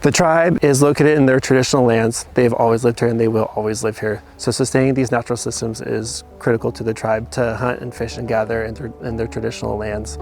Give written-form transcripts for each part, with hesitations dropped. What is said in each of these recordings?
The tribe is located in their traditional lands. They've always lived here and they will always live here. So sustaining these natural systems is critical to the tribe to hunt and fish and gather in their traditional lands.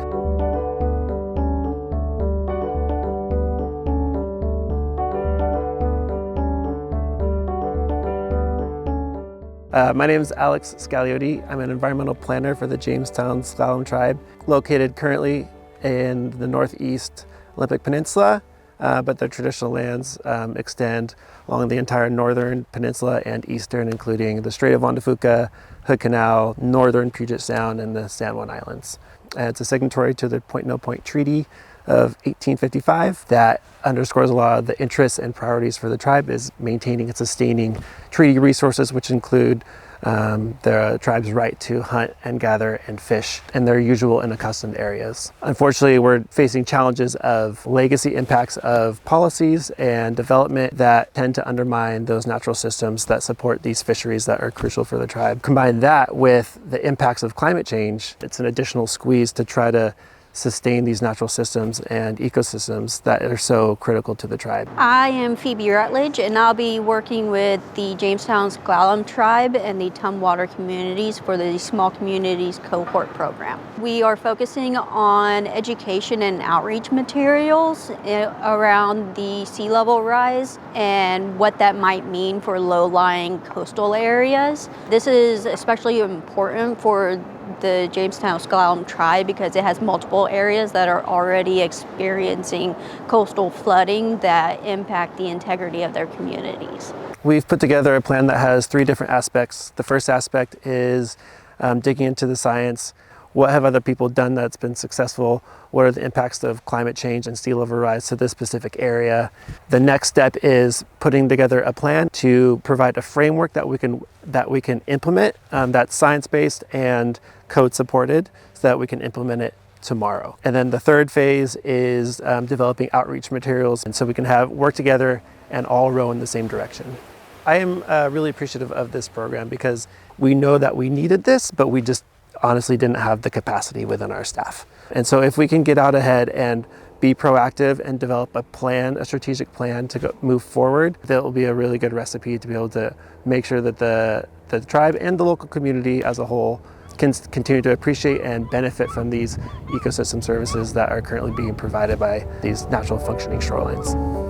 My name is Alex Scaliotti. I'm an environmental planner for the Jamestown S'Klallam Tribe, located currently in the northeast Olympic Peninsula, but their traditional lands extend along the entire northern peninsula and eastern, including the Strait of Juan de Fuca, Hood Canal, northern Puget Sound, and the San Juan Islands. It's a signatory to the Point No Point Treaty of 1855 that underscores a lot of the interests and priorities for the tribe is maintaining and sustaining treaty resources, which include the tribe's right to hunt and gather and fish in their usual and accustomed areas. Unfortunately, we're facing challenges of legacy impacts of policies and development that tend to undermine those natural systems that support these fisheries that are crucial for the tribe. Combine that with the impacts of climate change, it's an additional squeeze to try to sustain these natural systems and ecosystems that are so critical to the tribe. I am Phoebe Rutledge, and I'll be working with the Jamestown S'Klallam Tribe and the Tumwater communities for the Small Communities Cohort program. We are focusing on education and outreach materials around the sea level rise and what that might mean for low-lying coastal areas. This is especially important for the Jamestown S'Klallam Tribe because it has multiple areas that are already experiencing coastal flooding that impact the integrity of their communities. We've put together a plan that has three different aspects. The first aspect is digging into the science. What have other people done that's been successful? What are the impacts of climate change and sea level rise to this specific area? The next step is putting together a plan to provide a framework that we can implement that's science-based and code supported so that we can implement it tomorrow. And then the third phase is developing outreach materials, and so we can work together and all row in the same direction. I am really appreciative of this program because we know that we needed this, but we just honestly didn't have the capacity within our staff. And so if we can get out ahead and be proactive and develop a plan, a strategic plan to move forward, that will be a really good recipe to be able to make sure that the tribe and the local community as a whole can continue to appreciate and benefit from these ecosystem services that are currently being provided by these natural functioning shorelines.